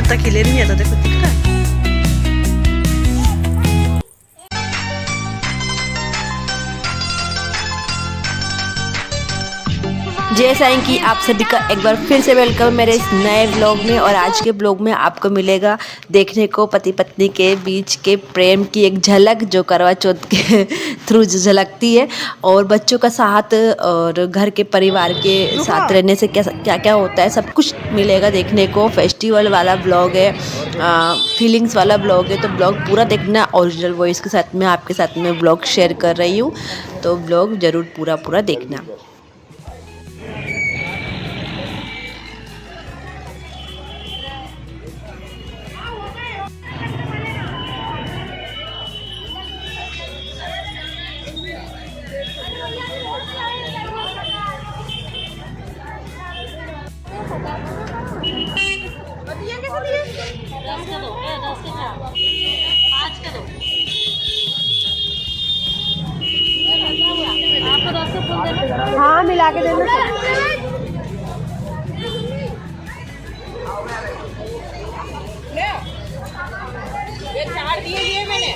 तक हिले नहीं आता, देखो दिख रहा है। जैसा है कि आप सभी का एक बार फिर से वेलकम मेरे इस नए व्लॉग में। और आज के व्लॉग में आपको मिलेगा देखने को पति पत्नी के बीच के प्रेम की एक झलक, जो करवा चौथ के थ्रू झलकती है। और बच्चों का साथ और घर के परिवार के साथ रहने से क्या क्या होता है, सब कुछ मिलेगा देखने को। फेस्टिवल वाला व्लॉग है, फीलिंग्स वाला व्लॉग है, तो व्लॉग पूरा देखना। ओरिजिनल वॉइस के साथ में आपके साथ में व्लॉग शेयर कर रही हूँ, तो व्लॉग ज़रूर पूरा देखना। हाँ, मिला के देना। ये 4 दिए मैंने।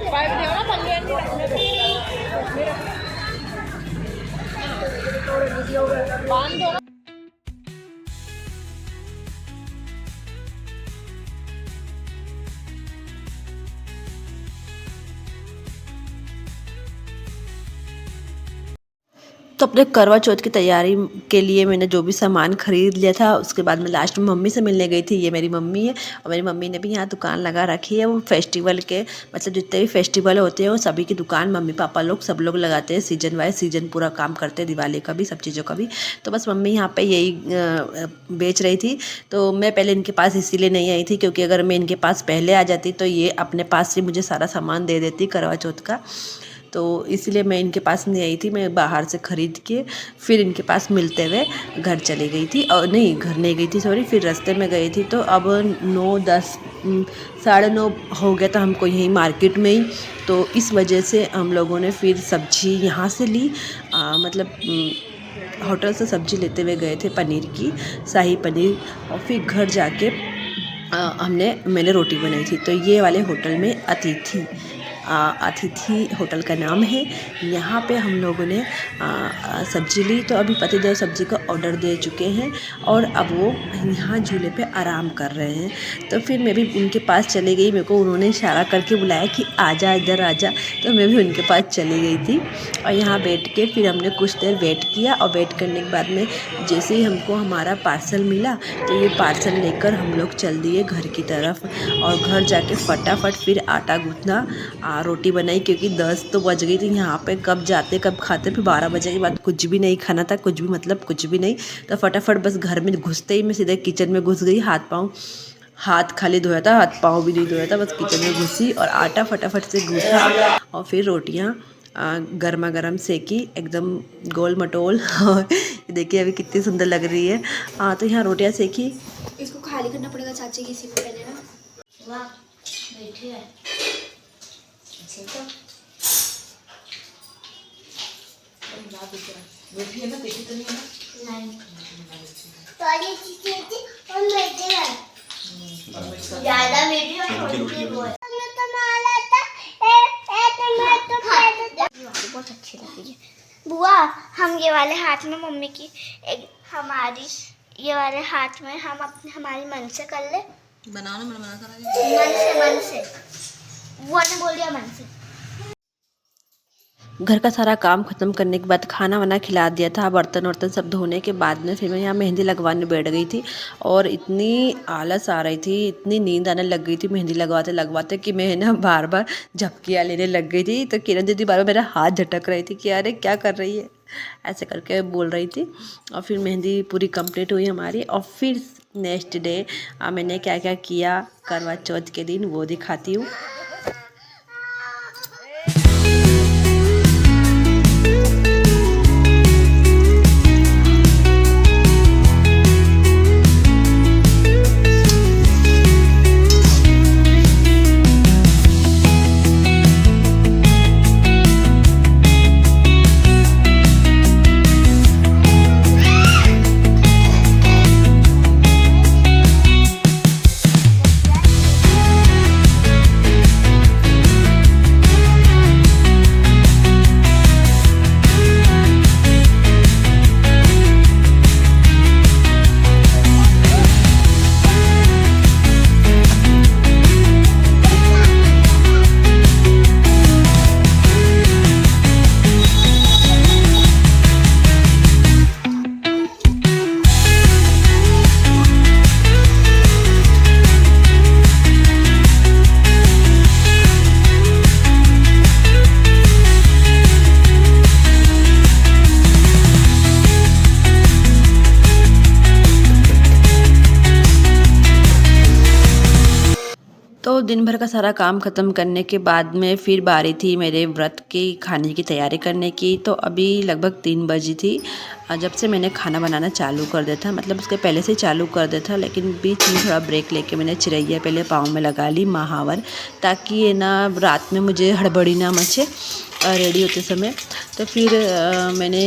5 दियो ना, पल्ली बांध दो। तो अपने करवा चौथ की तैयारी के लिए मैंने जो भी सामान खरीद लिया था, उसके बाद मैं लास्ट में मम्मी से मिलने गई थी। ये मेरी मम्मी है, और मेरी मम्मी ने भी यहाँ दुकान लगा रखी है। वो फेस्टिवल के मतलब जितने भी फेस्टिवल होते हैं वो सभी की दुकान मम्मी पापा लोग सब लोग लगाते हैं। सीजन वाइज सीजन पूरा काम करते हैं, दिवाली का भी, सब चीज़ों का भी। तो बस मम्मी यहाँ पर यही बेच रही थी। तो मैं पहले इनके पास इसीलिए नहीं आई थी, क्योंकि अगर मैं इनके पास पहले आ जाती तो ये अपने पास से मुझे सारा सामान दे देती करवा चौथ का। तो इसलिए मैं इनके पास नहीं आई थी, मैं बाहर से ख़रीद के फिर इनके पास मिलते हुए घर चली गई थी। और नहीं, घर नहीं गई थी, सॉरी, फिर रास्ते में गई थी। तो अब 9-10 9:30 हो गया था हमको यहीं मार्केट में ही। तो इस वजह से हम लोगों ने फिर सब्ज़ी यहाँ से ली, मतलब होटल से सब्ज़ी लेते हुए गए थे, पनीर की, शाही पनीर। और फिर घर जाके मैंने रोटी बनाई थी। तो ये वाले होटल में अतिथि होटल का नाम है। यहाँ पे हम लोगों ने सब्जी ली। तो अभी पतिदेव सब्जी का ऑर्डर दे चुके हैं और अब वो यहाँ झूले पे आराम कर रहे हैं। तो फिर मैं भी उनके पास चली गई। मेरे को उन्होंने इशारा करके बुलाया कि आजा, इधर आजा। तो मैं भी उनके पास चली गई थी और यहाँ बैठ के फिर हमने कुछ देर वेट किया। और वेट करने के बाद में जैसे ही हमको हमारा पार्सल मिला, तो ये पार्सल लेकर हम लोग चल दिए घर की तरफ। और घर जाके फटाफट फिर आटा गूँथना, रोटी बनाई, क्योंकि 10 तो बज गई थी। यहाँ पे कब जाते कब खाते, फिर 12 बजे के बाद कुछ भी नहीं खाना था, कुछ भी मतलब कुछ भी नहीं। तो फटाफट बस घर में घुसते ही मैं सीधे किचन में घुस गई। हाथ खाली धोया था, हाथ पाँव भी नहीं धोया था, बस किचन में घुसी और आटा फटाफट से गूँथा। और फिर रोटियाँ गर्मा गर्म सेकी, एकदम गोल मटोल। और देखिए अभी कितनी सुंदर लग रही है। तो यहाँ रोटियाँ सेकी। इसको खाली करना पड़ेगा चाची किसी को पहले ना। वाह, बैठी है। तो बैठी है ना, देखी तो नहीं है ना। नहीं तो ये चीज़ और बैठे हैं ज़्यादा बैठी और थोड़ी वो तो माला था तो बहुत अच्छी लगी है। बुआ, हम ये वाले हाथ में मम्मी की एक हमारी ये वाले हाथ में हम अपने हमारी मन से कर ले। बनाना मन बना कर मन से बुआ ने बोल दिया मन से। घर का सारा काम ख़त्म करने के बाद खाना वाना खिला दिया था, बर्तन वर्तन सब धोने के बाद में फिर मैं यहाँ मेहंदी लगवाने बैठ गई थी। और इतनी आलस आ रही थी, इतनी नींद आने लग गई थी मेहंदी लगवाते लगवाते, कि मैं ना बार बार झपकियाँ लेने लग गई थी। तो किरण दीदी बार बार मेरा हाथ झटक रही थी कि अरे क्या कर रही है, ऐसे करके बोल रही थी। और फिर मेहंदी पूरी कंप्लीट हुई हमारी। और फिर नेक्स्ट डे मैंने क्या क्या किया करवा चौथ के दिन वो दिखाती हूँ। दिन भर का सारा काम ख़त्म करने के बाद में फिर बारी थी मेरे व्रत की खाने की तैयारी करने की। तो अभी लगभग 3 बजी थी जब से मैंने खाना बनाना चालू कर दिया था, मतलब उसके पहले से चालू कर दिया था, लेकिन बीच में थोड़ा ब्रेक लेके मैंने चिरैया पहले पाँव में लगा ली महावर, ताकि ये ना रात में मुझे हड़बड़ी ना मचे रेडी होते समय। तो फिर मैंने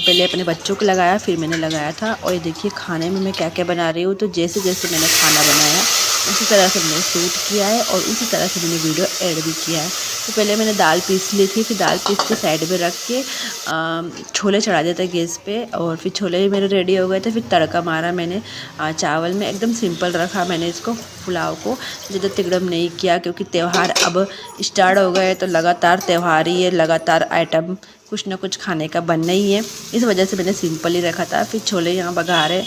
पहले अपने बच्चों को लगाया, फिर मैंने लगाया था। और ये देखिए खाने में मैं क्या क्या बना रही हूँ। तो जैसे जैसे मैंने खाना बनाया उसी तरह से मैंने शूट किया है और उसी तरह से मैंने वीडियो ऐड भी किया है। तो पहले मैंने दाल पीस ली थी, फिर दाल पीस के साइड में रख के छोले चढ़ा दिया था गैस पे, और फिर छोले भी मेरे रेडी हो गए थे। फिर तड़का मारा मैंने चावल में, एकदम सिंपल रखा मैंने इसको, पुलाव को ज़्यादा तिगड़म नहीं किया, क्योंकि त्यौहार अब स्टार्ट हो गए तो लगातार त्यौहार ही है, लगातार आइटम कुछ ना कुछ खाने का बनना ही है, इस वजह से मैंने सिंपल ही रखा था। फिर छोले यहाँ बघारे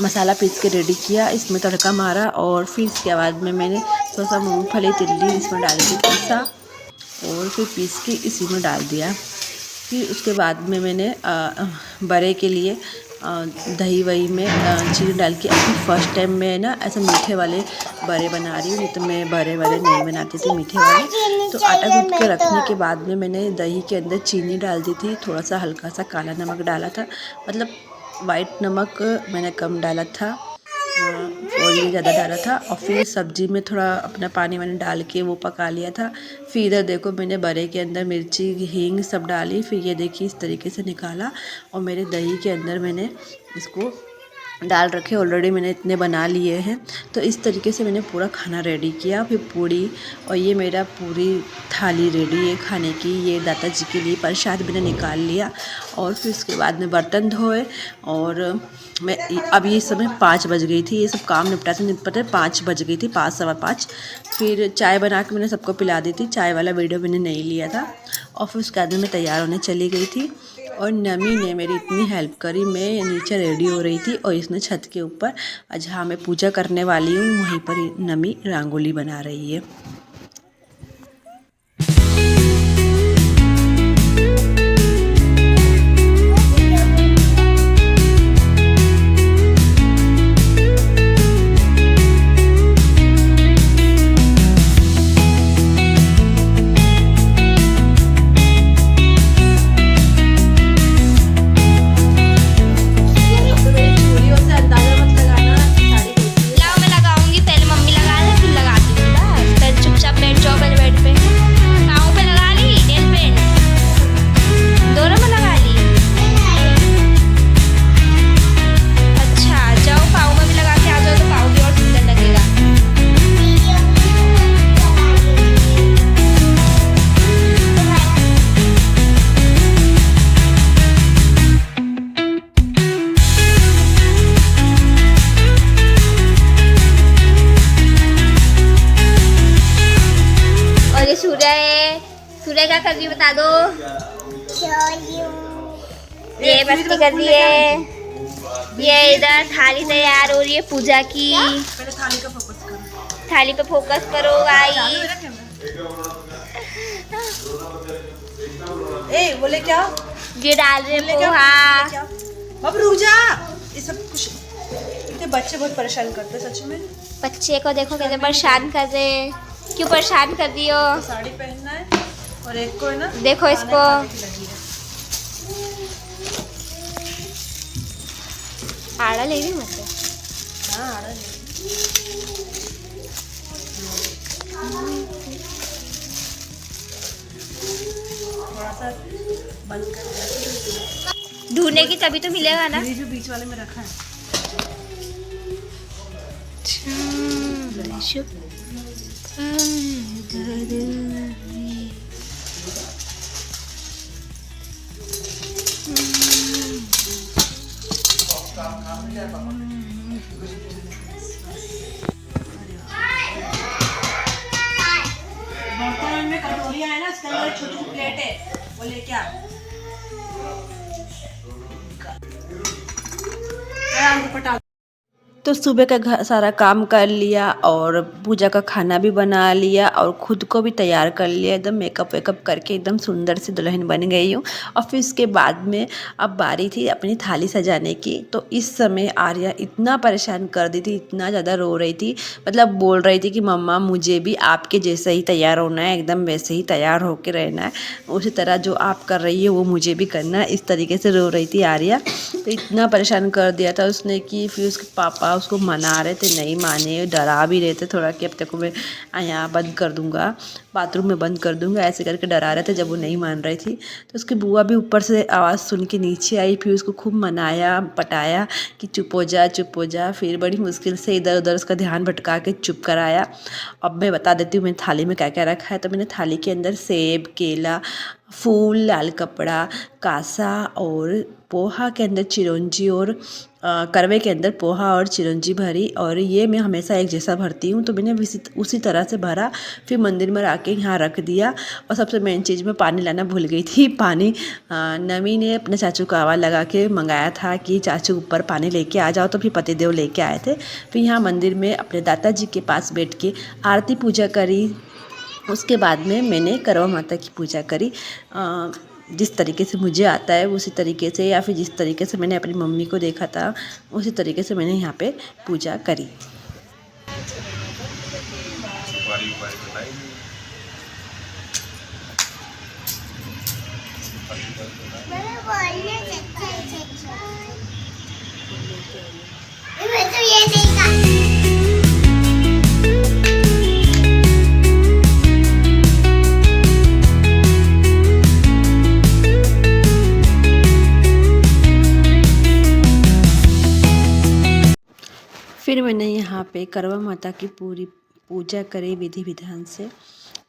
मसाला पीस के रेडी किया, इसमें तड़का मारा, और फिर इसके बाद में मैंने थोड़ा सा मूँगफली तिल्ली इसमें डाल के पीसा और फिर पीस के इसी में डाल दिया। फिर उसके बाद में मैंने बड़े के लिए दही वही में चीनी डाल के, अपनी फर्स्ट टाइम में ना ऐसे मीठे वाले बड़े बना रही हूँ, नहीं तो मैं बड़े वाले नहीं बनाती थी मीठे वाले। तो आटा गूँथ के रखने के बाद में मैंने दही के अंदर चीनी डाल दी थी, थोड़ा सा हल्का सा काला नमक डाला था, मतलब वाइट नमक मैंने कम डाला था और ये ज़्यादा डाला था। और फिर सब्जी में थोड़ा अपना पानी मैंने डाल के वो पका लिया था। फिर इधर देखो मैंने बड़े के अंदर मिर्ची हींग सब डाली, फिर ये देखिए इस तरीके से निकाला, और मेरे दही के अंदर मैंने इसको डाल रखे, ऑलरेडी मैंने इतने बना लिए हैं। तो इस तरीके से मैंने पूरा खाना रेडी किया। फिर पूड़ी, और ये मेरा पूरी थाली रेडी है खाने की, ये दाता जी के लिए प्रसाद मैंने निकाल लिया। और फिर उसके बाद में बर्तन धोए, और मैं अब ये समय 5 बज गई थी, ये सब काम निपटाते 5 बज गई थी, 5 सवा 5। फिर चाय बना के मैंने सबको पिला दी थी, चाय वाला वीडियो मैंने नहीं लिया था। और फिर उसके बाद में मैं तैयार होने चली गई थी, और नमी ने मेरी इतनी हेल्प करी। मैं नीचे रेडी हो रही थी और इसने छत के ऊपर, जहाँ मैं पूजा करने वाली हूँ वहीं पर नमी रंगोली बना रही है। सूर्य क्या कर रही बता दो। ये मस्ती कर रही है। ये इधर थाली तैयार हो रही है पूजा की। पहले थाली का फोकस करो, थाली पे फोकस करो गाइस। ए बोले क्या, ये डाल रहे पोहा। अब रुक जा, ये सब कुछ इतने बच्चे बहुत परेशान करते हैं सच में। बच्चे को देखो कैसे परेशान कर रहे हैं। क्यों परेशान कर रही हो? साड़ी पहनना है और एक को है ना, देखो इसको आड़ा ले रही मतलब। हाँ आड़ा ले थोड़ा सा बंद कर, ढूंढने की तभी तो मिलेगा ना। ये जो बीच वाले में रखा है। बर्तन में कटोरियाँ है ना, इसके अंदर छोटी सी प्लेट है, वो लेके आ। पटा तो सुबह का सारा काम कर लिया और पूजा का खाना भी बना लिया और ख़ुद को भी तैयार कर लिया, एकदम मेकअप वेकअप करके एकदम सुंदर सी दुल्हन बन गई हूँ। और फिर उसके बाद में अब बारी थी अपनी थाली सजाने की। तो इस समय आर्या इतना परेशान कर दी थी, इतना ज़्यादा रो रही थी, मतलब बोल रही थी कि मम्मा मुझे भी आपके जैसे ही तैयार होना है, एकदम वैसे ही तैयार होकर रहना है, उसी तरह जो आप कर रही है वो मुझे भी करना है। इस तरीके से रो रही थी आर्या। तो इतना परेशान कर दिया था उसने कि फिर उसके पापा उसको मना रहे थे, नहीं माने, डरा भी रहे थे थोड़ा कि अब तक मैं यहाँ बंद कर दूँगा, बाथरूम में बंद कर दूँगा, ऐसे करके डरा रहे थे जब वो नहीं मान रही थी। तो उसकी बुआ भी ऊपर से आवाज़ सुन के नीचे आई, फिर उसको खूब मनाया पटाया कि चुप हो जा चुप हो जा। फिर बड़ी मुश्किल से इधर उधर उसका ध्यान भटका के चुप कराया। अब मैं बता देती हूँ मैंने थाली में क्या क्या रखा है। तो मैंने थाली के अंदर सेब, केला, फूल, लाल कपड़ा, कासा और पोहा के अंदर चिरौंजी और करवे के अंदर पोहा और चिरौंजी भरी। और ये मैं हमेशा एक जैसा भरती हूँ, तो मैंने उसी तरह से भरा। फिर मंदिर में आके यहाँ रख दिया। और सबसे मेन चीज़ मैं पानी लाना भूल गई थी। पानी नमी ने अपने चाचू को आवाज़ लगा के मंगाया था कि चाचू ऊपर पानी लेके आ जाओ, तो फिर पतिदेव लेके आए थे। फिर यहाँ मंदिर में अपने दादाजी के पास बैठ के आरती पूजा करी। उसके बाद में मैंने करवा माता की पूजा करी, जिस तरीके से मुझे आता है उसी तरीके से, या फिर जिस तरीके से मैंने अपनी मम्मी को देखा था उसी तरीके से मैंने यहाँ पे पूजा करी। फिर मैंने यहाँ पे करवा माता की पूरी पूजा करी विधि विधान से।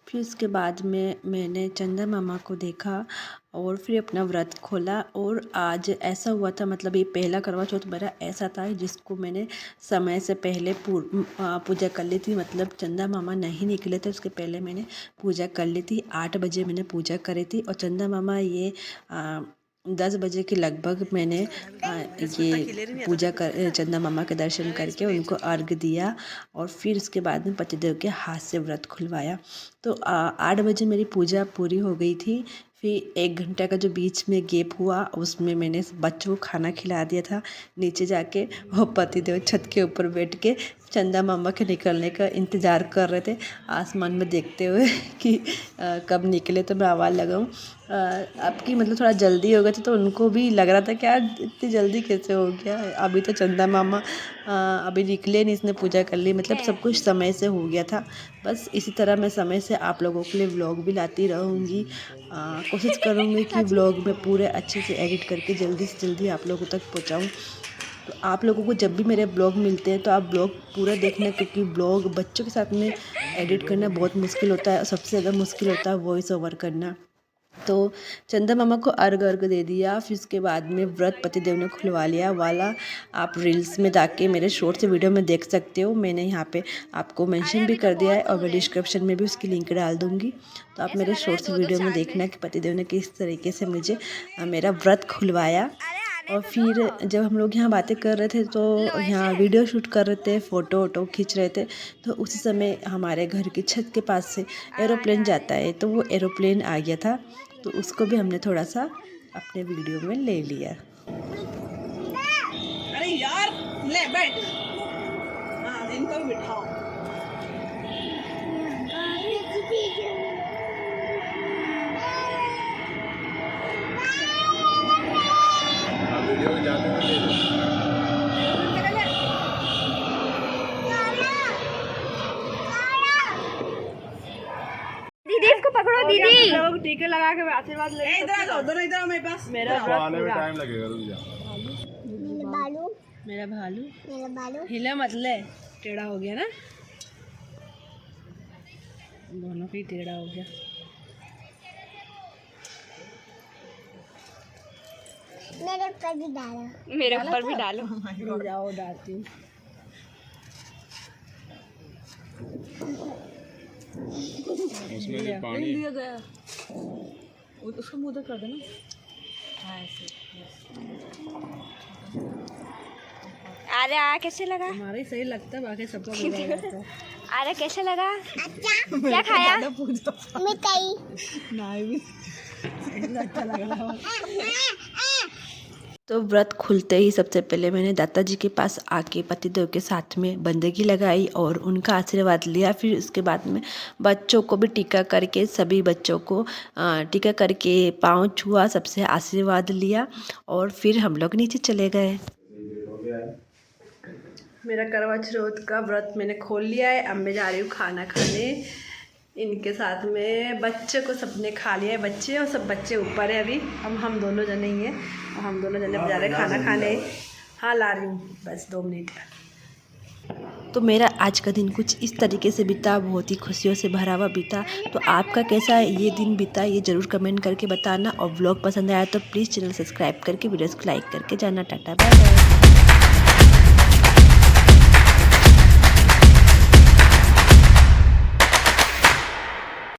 फिर उसके बाद में मैंने चंदा मामा को देखा और फिर अपना व्रत खोला। और आज ऐसा हुआ था, मतलब ये पहला करवा चौथ मेरा ऐसा था जिसको मैंने समय से पहले पूजा कर ली थी। मतलब चंदा मामा नहीं निकले थे उसके पहले मैंने पूजा कर ली थी। 8 बजे मैंने पूजा करी थी और चंदा मामा ये 10 बजे के लगभग मैंने ये पूजा कर चंदा मामा के दर्शन करके उनको अर्घ दिया। और फिर उसके बाद में पतिदेव के हाथ से व्रत खुलवाया। तो 8 बजे मेरी पूजा पूरी हो गई थी। फिर 1 घंटा का जो बीच में गैप हुआ उसमें मैंने बच्चों को खाना खिला दिया था नीचे जाके। और पतिदेव छत के ऊपर बैठ के चंदा मामा के निकलने का इंतज़ार कर रहे थे, आसमान में देखते हुए कि कब निकले तो मैं आवाज़ लगाऊं। आपकी मतलब थोड़ा जल्दी हो गया था, तो उनको भी लग रहा था कि यार इतनी जल्दी कैसे हो गया, अभी तो चंदा मामा अभी निकले नहीं, इसने पूजा कर ली, मतलब सब कुछ समय से हो गया था। बस इसी तरह मैं समय से आप लोगों के लिए व्लॉग भी लाती रहूँगी। कोशिश करूँगी कि व्लॉग में पूरे अच्छे से एडिट करके जल्दी से जल्दी आप लोगों तक पहुँचाऊँ। तो आप लोगों को जब भी मेरे ब्लॉग मिलते हैं तो आप ब्लॉग पूरा देखना, क्योंकि ब्लॉग बच्चों के साथ में एडिट करना बहुत मुश्किल होता है। सबसे ज़्यादा मुश्किल होता है वॉइस ओवर करना। तो चंदा मामा को अर्घ दे दिया। फिर उसके बाद में व्रत पतिदेव ने खुलवा लिया वाला आप रील्स में जाके मेरे शॉर्ट से वीडियो में देख सकते हो। मैंने यहाँ पे आपको मेंशन भी कर दिया है और मैं डिस्क्रिप्शन में भी उसकी लिंक डाल दूँगी। तो आप मेरे शॉर्ट से वीडियो में देखना कि पतिदेव ने किस तरीके से मुझे मेरा व्रत खुलवाया। और फिर जब हम लोग यहाँ बातें कर रहे थे तो यहाँ वीडियो शूट कर रहे थे, फ़ोटो वोटो खींच रहे थे, तो उसी समय हमारे घर की छत के पास से एरोप्लेन जाता है, तो वो एरोप्लेन आ गया था, तो उसको भी हमने थोड़ा सा अपने वीडियो में ले लिया। अरे यार ले बैठ, हाँ इनको भी बिठाओ। दीदी इसको पकड़ो दीदी। लोग टीके लगा के आशीर्वाद ले। इधर आओ, दोनों इधर आओ मेरे पास। मेरा आने में टाइम लगेगा, रुक जा। मेरा भालू हिला मत ले, टेढ़ा हो गया ना, दोनों ही टेढ़ा हो गया। मेरे ऊपर भी डालो, मेरे ऊपर भी डालो। जाओ डालती हूँ। उसमें जो पानी दिया गया उसको मुँह कर देना। हाँ ऐसे अरे आ कैसे लगा? हमारा ही सही लगता है, बाकी सबका बुरा लगता है। अरे कैसे लगा? क्या खाया? मिठाई नहीं अच्छा लग रहा है। तो व्रत खुलते ही सबसे पहले मैंने दाता जी के पास आके पतिदेव के साथ में बंदगी लगाई और उनका आशीर्वाद लिया। फिर उसके बाद में बच्चों को भी टीका करके, सभी बच्चों को टीका करके पाँव छुआ, सबसे आशीर्वाद लिया और फिर हम लोग नीचे चले गए। मेरा करवा चौथ का व्रत मैंने खोल लिया है। अब मैं जा रही हूँ खाना खाने इनके साथ में। बच्चे को सबने खा लिया है, बच्चे और सब बच्चे ऊपर है अभी। अब हम दोनों जने ही हैं और हम दोनों जने जा रहे हैं खाना खाने। हाँ ला रही हूँ, बस 2 मिनट। तो मेरा आज का दिन कुछ इस तरीके से बीता, बहुत ही खुशियों से भरा हुआ बीता। तो आपका कैसा ये दिन बीता ये ज़रूर कमेंट करके बताना। और व्लॉग पसंद आया तो प्लीज़ चैनल सब्सक्राइब करके वीडियोस को लाइक करके जाना। Tata bye bye.